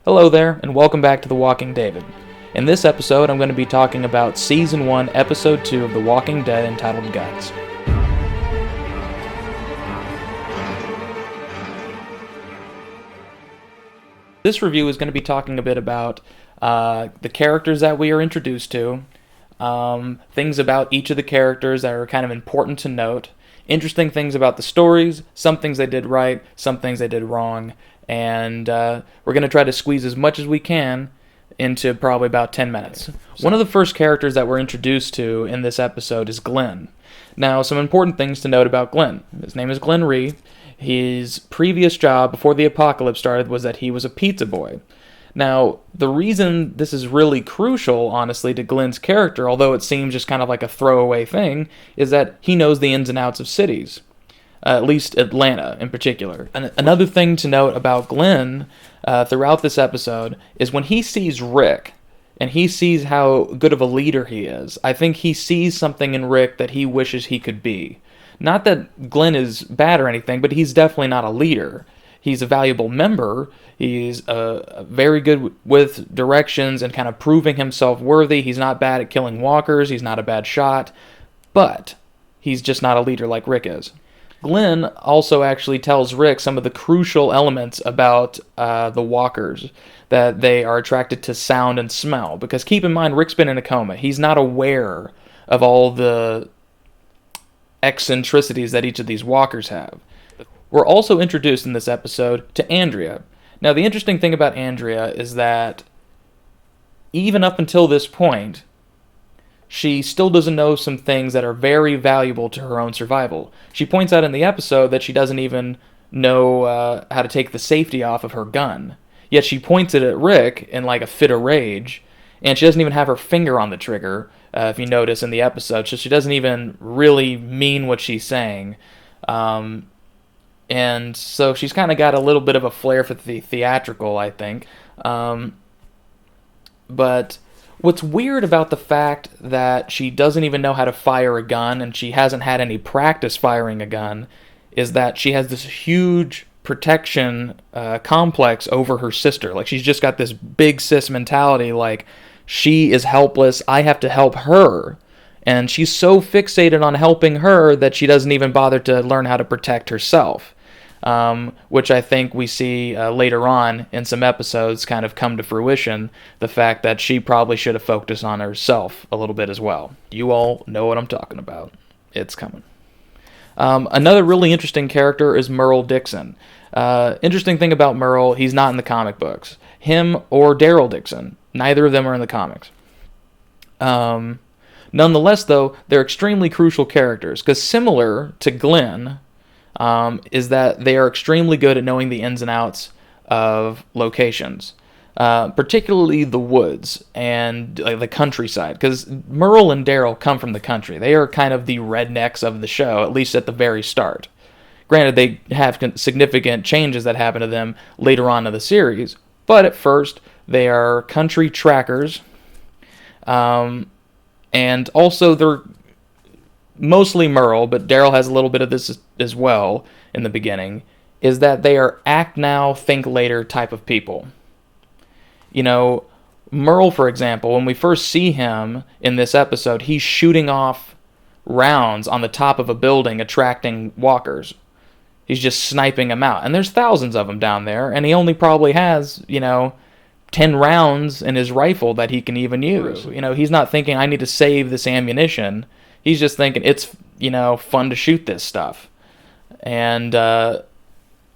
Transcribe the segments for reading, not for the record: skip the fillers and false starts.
Hello there, and welcome back to The Walking David. In this episode, I'm going to be talking about Season 1, Episode 2 of The Walking Dead entitled Guts. This review is going to be talking a bit about the characters that we are introduced to, things about each of the characters that are kind of important to note, interesting things about the stories, some things they did right, some things they did wrong, and we're going to try to squeeze as much as we can into probably about 10 minutes. One of the first characters that we're introduced to in this episode is Glenn. Now, some important things to note about Glenn. His name is Glenn Rhee. His previous job before the apocalypse started was that he was a pizza boy. Now, the reason this is really crucial, honestly, to Glenn's character, although it seems just kind of like a throwaway thing, is that he knows the ins and outs of cities. At least Atlanta in particular. Another thing to note about Glenn throughout this episode is when he sees Rick and he sees how good of a leader he is, I think he sees something in Rick that he wishes he could be. Not that Glenn is bad or anything, but he's definitely not a leader. He's a valuable member. He's very good with directions and kind of proving himself worthy. He's not bad at killing walkers. He's not a bad shot. But he's just not a leader like Rick is. Glenn also actually tells Rick some of the crucial elements about the walkers, that they are attracted to sound and smell. Because keep in mind, Rick's been in a coma. He's not aware of all the eccentricities that each of these walkers have. We're also introduced in this episode to Andrea. Now, the interesting thing about Andrea is that even up until this point, she still doesn't know some things that are very valuable to her own survival. She points out in the episode that she doesn't even know how to take the safety off of her gun. Yet she points it at Rick in like a fit of rage, and she doesn't even have her finger on the trigger, if you notice in the episode. So she doesn't even really mean what she's saying. And so she's kind of got a little bit of a flair for the theatrical, I think. But what's weird about the fact that she doesn't even know how to fire a gun and she hasn't had any practice firing a gun is that she has this huge protection complex over her sister. Like, she's just got this big sis mentality, like, she is helpless, I have to help her. And she's so fixated on helping her that she doesn't even bother to learn how to protect herself. Which I think we see later on in some episodes kind of come to fruition, the fact that she probably should have focused on herself a little bit as well. You all know what I'm talking about. It's coming. Another really interesting character is Merle Dixon. Interesting thing about Merle, he's not in the comic books. Him or Daryl Dixon, neither of them are in the comics. Nonetheless, though, they're extremely crucial characters, because similar to Glenn, is that they are extremely good at knowing the ins and outs of locations, particularly the woods and the countryside, because Merle and Daryl come from the country. They are kind of the rednecks of the show, at least at the very start. Granted, they have significant changes that happen to them later on in the series, but at first, they are country trackers, and also they're mostly Merle, but Daryl has a little bit of this as well in the beginning, is that they are act now, think later type of people. You know, Merle, for example, when we first see him in this episode, he's shooting off rounds on the top of a building, attracting walkers. He's just sniping them out. And there's thousands of them down there, and he only probably has, 10 rounds in his rifle that he can even use. You know, he's not thinking, I need to save this ammunition. He's just thinking, it's, fun to shoot this stuff. And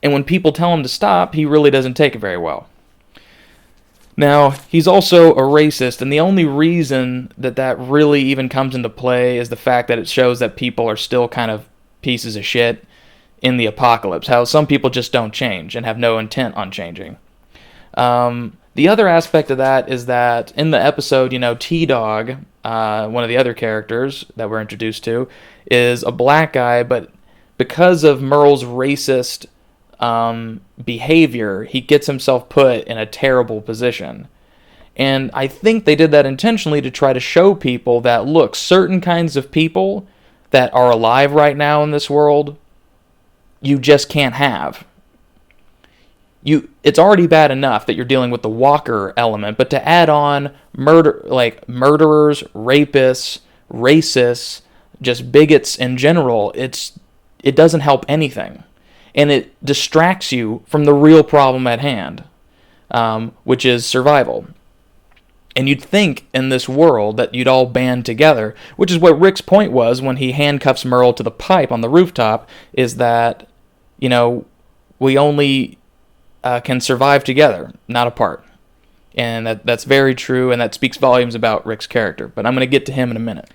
when people tell him to stop, he really doesn't take it very well. Now, he's also a racist, and the only reason that really even comes into play is the fact that it shows that people are still kind of pieces of shit in the apocalypse. How some people just don't change and have no intent on changing. The other aspect of that is that in the episode, T-Dog, one of the other characters that we're introduced to, is a black guy, but because of Merle's racist behavior, he gets himself put in a terrible position. And I think they did that intentionally to try to show people that, look, certain kinds of people that are alive right now in this world, you just can't have. it's already bad enough that you're dealing with the walker element, but to add on murderers, rapists, racists, just bigots in general, it doesn't help anything, and it distracts you from the real problem at hand, which is survival. And you'd think in this world that you'd all band together, which is what Rick's point was when he handcuffs Merle to the pipe on the rooftop, is that, we only can survive together, not apart. And that's very true, and that speaks volumes about Rick's character. But I'm going to get to him in a minute.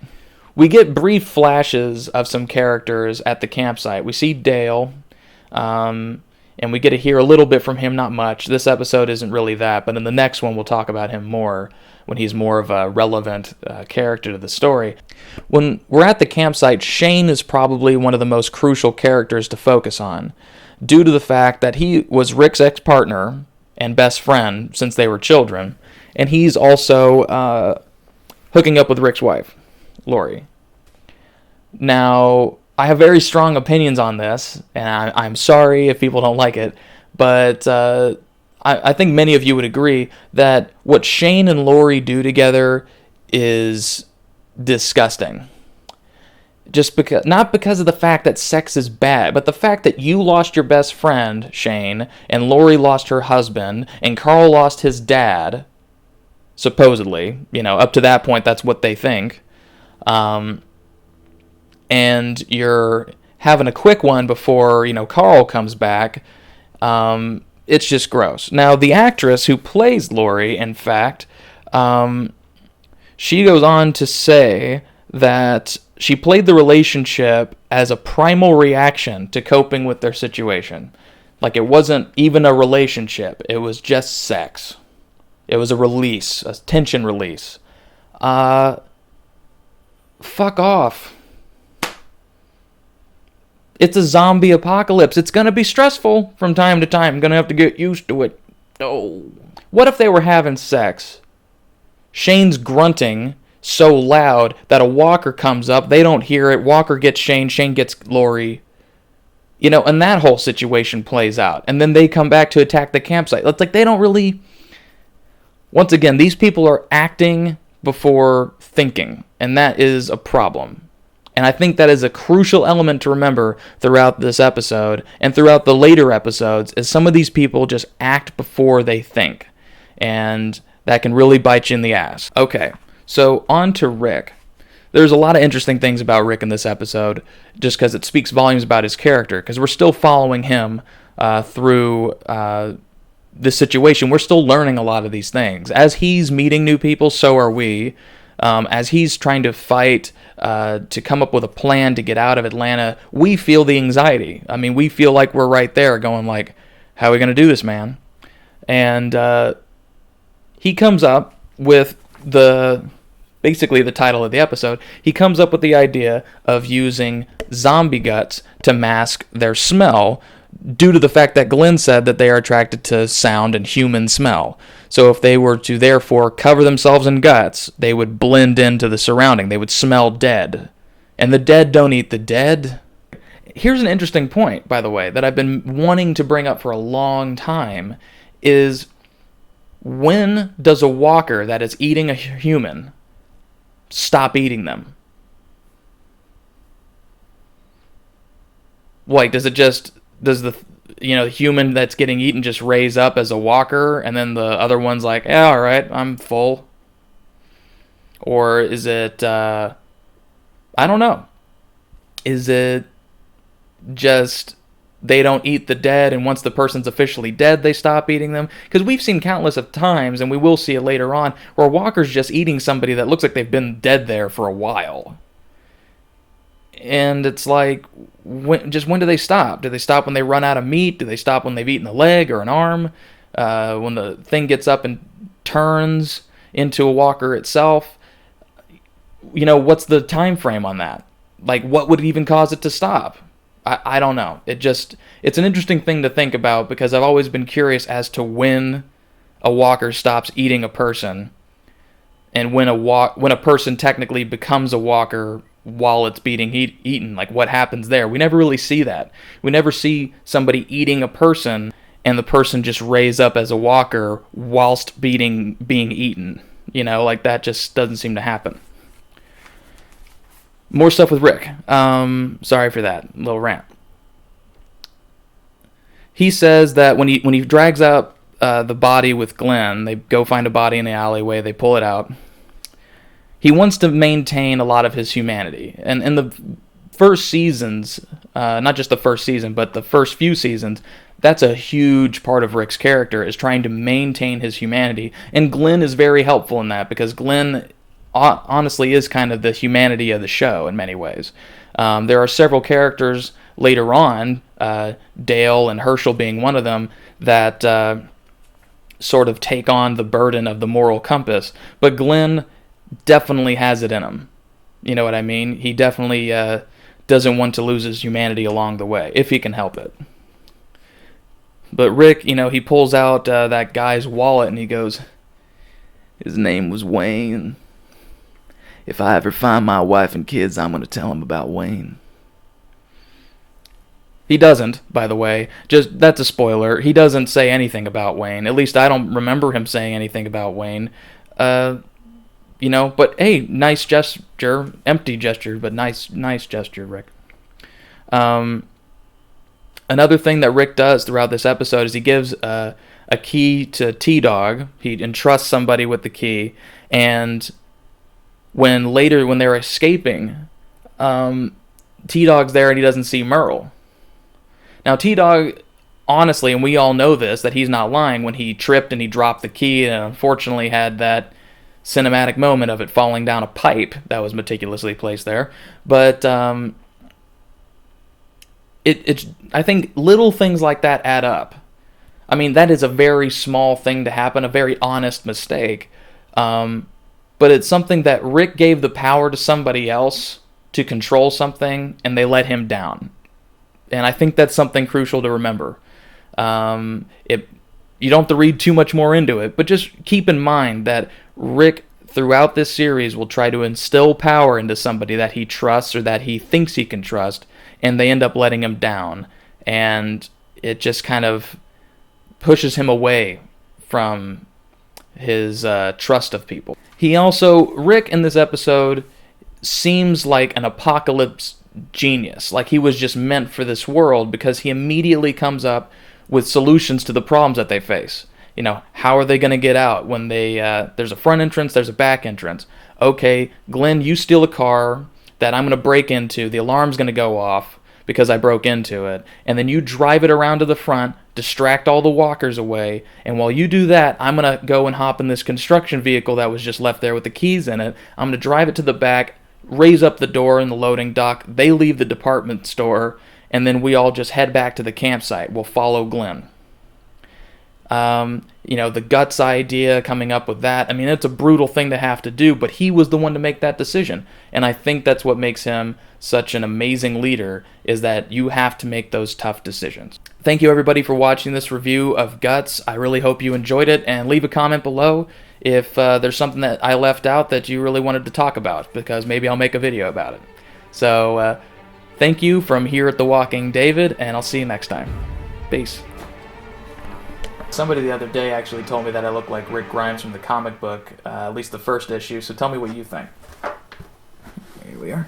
We get brief flashes of some characters at the campsite. We see Dale, and we get to hear a little bit from him, not much. This episode isn't really that, but in the next one we'll talk about him more when he's more of a relevant character to the story. When we're at the campsite, Shane is probably one of the most crucial characters to focus on, due to the fact that he was Rick's ex-partner and best friend since they were children, and he's also hooking up with Rick's wife, Lori. Now, I have very strong opinions on this, and I'm sorry if people don't like it, but I think many of you would agree that what Shane and Lori do together is disgusting. Not because of the fact that sex is bad, but the fact that you lost your best friend, Shane, and Lori lost her husband, and Carl lost his dad, supposedly. Up to that point, that's what they think. And you're having a quick one before, Carl comes back. It's just gross. Now, the actress who plays Lori, in fact, she goes on to say that she played the relationship as a primal reaction to coping with their situation. Like, it wasn't even a relationship. It was just sex. It was a release, a tension release. Fuck off. It's a zombie apocalypse. It's going to be stressful from time to time. I'm going to have to get used to it. Oh. What if they were having sex? Shane's grunting so loud that a walker comes up. They don't hear it. Walker gets Shane. Shane gets Lori. And that whole situation plays out. And then they come back to attack the campsite. It's like they don't really... Once again, these people are acting before thinking. And that is a problem. And I think that is a crucial element to remember throughout this episode and throughout the later episodes, is some of these people just act before they think. And that can really bite you in the ass. Okay, so on to Rick. There's a lot of interesting things about Rick in this episode, just because it speaks volumes about his character, because we're still following him through this situation. We're still learning a lot of these things. As he's meeting new people, so are we. As he's trying to fight to come up with a plan to get out of Atlanta, we feel the anxiety. I mean, we feel like we're right there going like, how are we going to do this, man? And he comes up with basically the title of the episode. He comes up with the idea of using zombie guts to mask their smell, due to the fact that Glenn said that they are attracted to sound and human smell. So if they were to therefore cover themselves in guts, they would blend into the surrounding. They would smell dead. And the dead don't eat the dead. Here's an interesting point, by the way, that I've been wanting to bring up for a long time, is when does a walker that is eating a human stop eating them? Like, does the human that's getting eaten just raise up as a walker, and then the other one's like, yeah, all right, I'm full? Or is it, I don't know. Is it just they don't eat the dead, and once the person's officially dead, they stop eating them? Because we've seen countless of times, and we will see it later on, where a walker's just eating somebody that looks like they've been dead there for a while. And it's like, when do they stop? Do they stop when they run out of meat? Do they stop when they've eaten a leg or an arm? When the thing gets up and turns into a walker itself? What's the time frame on that? Like, what would even cause it to stop? I don't know. It's an interesting thing to think about, because I've always been curious as to when a walker stops eating a person, and when a person technically becomes a walker while it's being eaten. Like, what happens there? We never really see that. We never see somebody eating a person and the person just raise up as a walker whilst being eaten. Like that just doesn't seem to happen. More stuff with Rick. Sorry for that little rant. He says that when he drags up the body with Glenn, they go find a body in the alleyway, they pull it out. He wants to maintain a lot of his humanity. And in the first seasons, not just the first season, but the first few seasons, that's a huge part of Rick's character, is trying to maintain his humanity. And Glenn is very helpful in that, because Glenn honestly is kind of the humanity of the show in many ways. There are several characters later on, Dale and Herschel being one of them, that sort of take on the burden of the moral compass. But Glenn definitely has it in him. You know what I mean? He definitely doesn't want to lose his humanity along the way, if he can help it. But Rick, he pulls out that guy's wallet and he goes, "His name was Wayne. If I ever find my wife and kids, I'm going to tell him about Wayne." He doesn't, by the way. Just, that's a spoiler. He doesn't say anything about Wayne. At least I don't remember him saying anything about Wayne. But hey, nice gesture. Empty gesture, but nice gesture, Rick. Another thing that Rick does throughout this episode is he gives a key to T-Dog. He entrusts somebody with the key, and when they're escaping, T-Dog's there and he doesn't see Merle. Now, T-Dog, honestly, and we all know this, that he's not lying, when he tripped and he dropped the key and unfortunately had that cinematic moment of it falling down a pipe that was meticulously placed there. But I think little things like that add up. I mean, that is a very small thing to happen, a very honest mistake. But it's something that Rick gave the power to somebody else to control something, and they let him down. And I think that's something crucial to remember. You don't have to read too much more into it, but just keep in mind that Rick, throughout this series, will try to instill power into somebody that he trusts or that he thinks he can trust, and they end up letting him down. And it just kind of pushes him away from his trust of people. Rick in this episode seems like an apocalypse genius, like he was just meant for this world, because he immediately comes up with solutions to the problems that they face. How are they going to get out when there's a front entrance, there's a back entrance? Okay, Glenn, you steal a car that I'm going to break into, the alarm's going to go off because I broke into it, and then you drive it around to the front, distract all the walkers away, and while you do that, I'm going to go and hop in this construction vehicle that was just left there with the keys in it. I'm going to drive it to the back, raise up the door in the loading dock, they leave the department store, and then we all just head back to the campsite. We'll follow Glenn. The Guts idea, coming up with that, I mean, it's a brutal thing to have to do, but he was the one to make that decision. And I think that's what makes him such an amazing leader, is that you have to make those tough decisions. Thank you, everybody, for watching this review of Guts. I really hope you enjoyed it, and leave a comment below if there's something that I left out that you really wanted to talk about, because maybe I'll make a video about it. So, thank you from here at The Walking David, and I'll see you next time. Peace. Somebody the other day actually told me that I look like Rick Grimes from the comic book, at least the first issue, so tell me what you think. Here we are.